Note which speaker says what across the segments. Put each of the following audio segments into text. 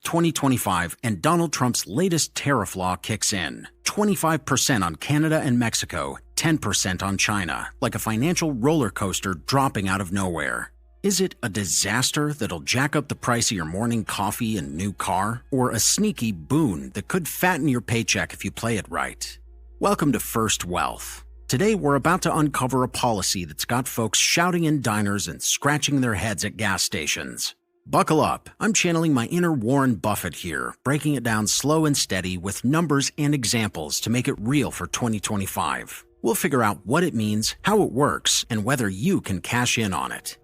Speaker 1: 2025, and Donald Trump's latest tariff law kicks in. 25% on Canada and Mexico, 10% on China, like a financial roller coaster dropping out of nowhere. Is it a disaster that'll jack up the price of your morning coffee and new car, or a sneaky boon that could fatten your paycheck if you play it right? Welcome to First Wealth. Today we're about to uncover a policy that's got folks shouting in diners and scratching their heads at gas stations. Buckle up, I'm channeling my inner Warren Buffett here, breaking it down slow and steady with numbers and examples to make it real for 2025. We'll figure out what it means, how it works, and whether you can cash in on it.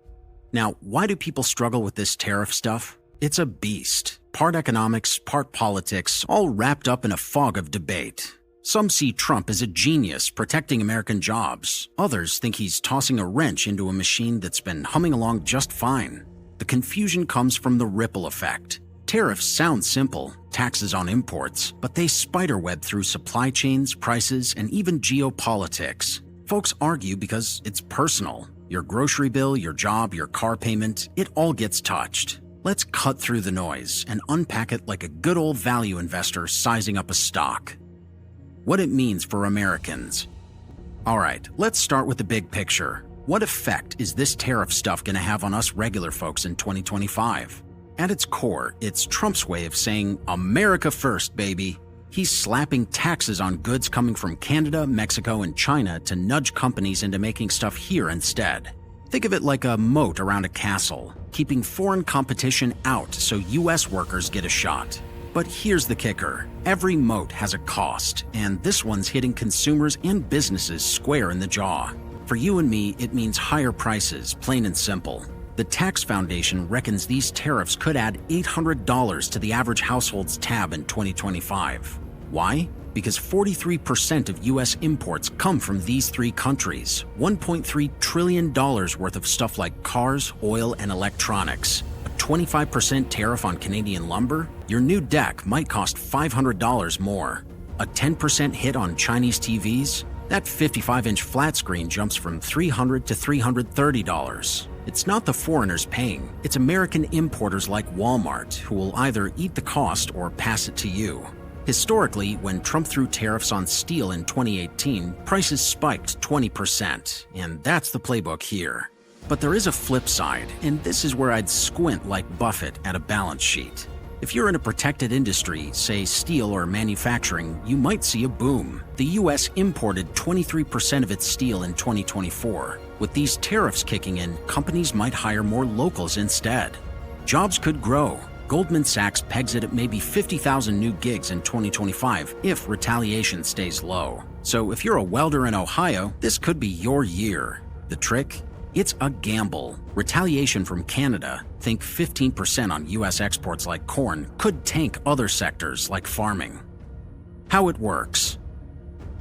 Speaker 1: Now, why do people struggle with this tariff stuff? It's a beast. Part economics, part politics, all wrapped up in a fog of debate. Some see Trump as a genius protecting American jobs. Others think he's tossing a wrench into a machine that's been humming along just fine. The confusion comes from the ripple effect. Tariffs sound simple, taxes on imports, but they spiderweb through supply chains, prices, and even geopolitics. Folks argue because it's personal. Your grocery bill, your job, your car payment, it all gets touched. Let's cut through the noise and unpack it like a good old value investor sizing up a stock. What it means for Americans. All right, let's start with the big picture. What effect is this tariff stuff going to have on us regular folks in 2025? At its core, it's Trump's way of saying, America first, baby. He's slapping taxes on goods coming from Canada, Mexico, and China to nudge companies into making stuff here instead. Think of it like a moat around a castle, keeping foreign competition out so U.S. workers get a shot. But here's the kicker. Every moat has a cost, and this one's hitting consumers and businesses square in the jaw. For you and me, it means higher prices, plain and simple. The Tax Foundation reckons these tariffs could add $800 to the average household's tab in 2025. Why? Because 43% of U.S. imports come from these three countries, $1.3 trillion worth of stuff like cars, oil, and electronics. A 25% tariff on Canadian lumber? Your new deck might cost $500 more. A 10% hit on Chinese TVs? That 55-inch flat screen jumps from $300 to $330. It's not the foreigners paying, it's American importers like Walmart who will either eat the cost or pass it to you. Historically, when Trump threw tariffs on steel in 2018, prices spiked 20%, and that's the playbook here. But there is a flip side, and this is where I'd squint like Buffett at a balance sheet. If you're in a protected industry, say steel or manufacturing, you might see a boom. The U.S. imported 23% of its steel in 2024. With these tariffs kicking in, companies might hire more locals instead. Jobs could grow. Goldman Sachs pegs it at maybe 50,000 new gigs in 2025 if retaliation stays low. So if you're a welder in Ohio, this could be your year. The trick? It's a gamble. Retaliation from Canada, think 15% on U.S. exports like corn, could tank other sectors like farming. How it works.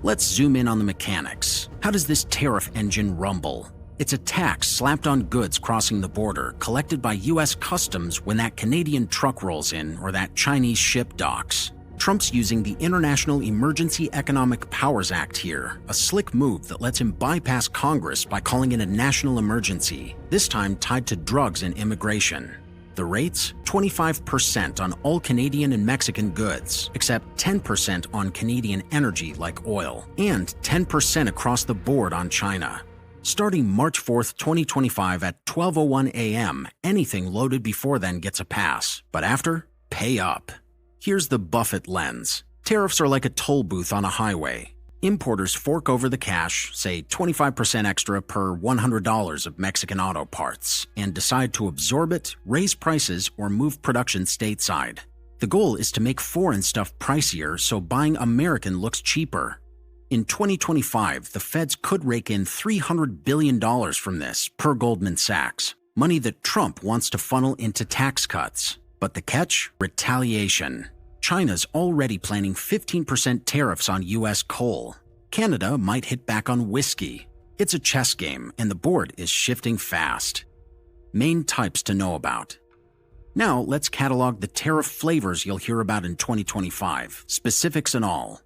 Speaker 1: Let's zoom in on the mechanics. How does this tariff engine rumble? It's a tax slapped on goods crossing the border, collected by U.S. Customs when that Canadian truck rolls in or that Chinese ship docks. Trump's using the International Emergency Economic Powers Act here, a slick move that lets him bypass Congress by calling it a national emergency, this time tied to drugs and immigration. The rates? 25% on all Canadian and Mexican goods, except 10% on Canadian energy like oil, and 10% across the board on China. Starting March 4th, 2025 at 12:01 a.m., anything loaded before then gets a pass, but after, pay up. Here's the Buffett lens. Tariffs are like a toll booth on a highway. Importers fork over the cash, say 25% extra per $100 of Mexican auto parts, and decide to absorb it, raise prices, or move production stateside. The goal is to make foreign stuff pricier so buying American looks cheaper. In 2025, the feds could rake in $300 billion from this, per Goldman Sachs, money that Trump wants to funnel into tax cuts. But the catch? Retaliation. China's already planning 15% tariffs on U.S. coal. Canada might hit back on whiskey. It's a chess game, and the board is shifting fast. Main types to know about. Now let's catalog the tariff flavors you'll hear about in 2025, specifics and all.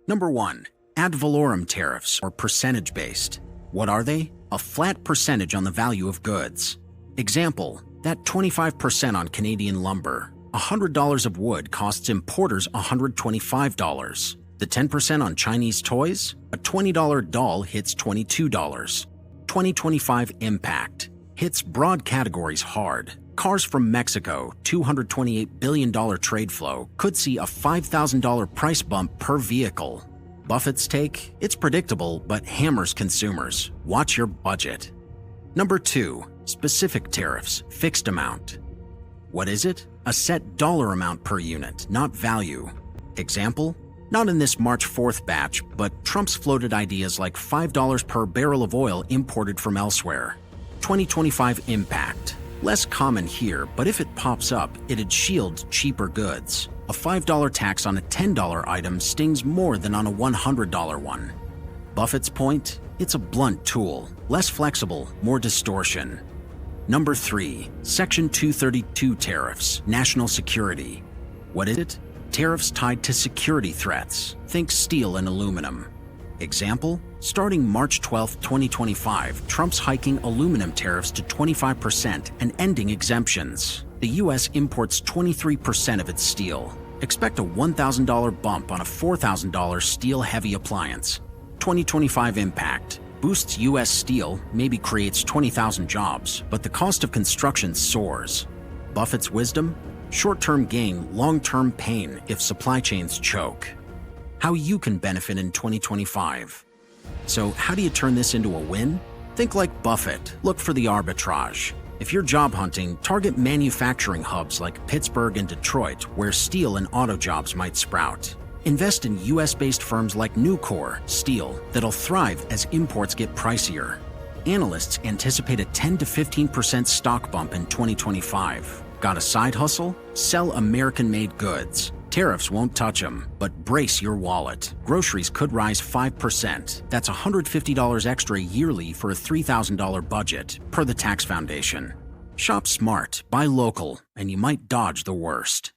Speaker 1: Number 1. Ad valorem tariffs, or percentage-based. What are they? A flat percentage on the value of goods. Example, that 25% on Canadian lumber. $100 of wood costs importers $125. The 10% on Chinese toys? A $20 doll hits $22. 2025 impact. Hits broad categories hard. Cars from Mexico, $228 billion trade flow, could see a $5,000 price bump per vehicle. Buffett's take? It's predictable, but hammers consumers. Watch your budget. Number 2. Specific tariffs, fixed amount. What is it? A set dollar amount per unit, not value. Example? Not in this March 4th batch, but Trump's floated ideas like $5 per barrel of oil imported from elsewhere. 2025 impact. Less common here, but if it pops up, it'd shield cheaper goods. A $5 tax on a $10 item stings more than on a $100 one. Buffett's point? It's a blunt tool, less flexible, more distortion. Number 3. Section 232 tariffs, national security. What is it? Tariffs tied to security threats. Think steel and aluminum. Example? Starting March 12, 2025, Trump's hiking aluminum tariffs to 25% and ending exemptions. The U.S. imports 23% of its steel. Expect a $1,000 bump on a $4,000 steel-heavy appliance. 2025 impact. Boosts U.S. steel, maybe creates 20,000 jobs, but the cost of construction soars. Buffett's wisdom? Short-term gain, long-term pain if supply chains choke. How you can benefit in 2025. So how do you turn this into a win? Think like Buffett. Look for the arbitrage. If you're job hunting, target manufacturing hubs like Pittsburgh and Detroit, where steel and auto jobs might sprout. Invest in US-based firms like Nucor Steel that'll thrive as imports get pricier. Analysts anticipate a 10 to 15% stock bump in 2025. Got a side hustle? Sell American-made goods. Tariffs won't touch them, but brace your wallet. Groceries could rise 5%. That's $150 extra yearly for a $3,000 budget, per the Tax Foundation. Shop smart, buy local, and you might dodge the worst.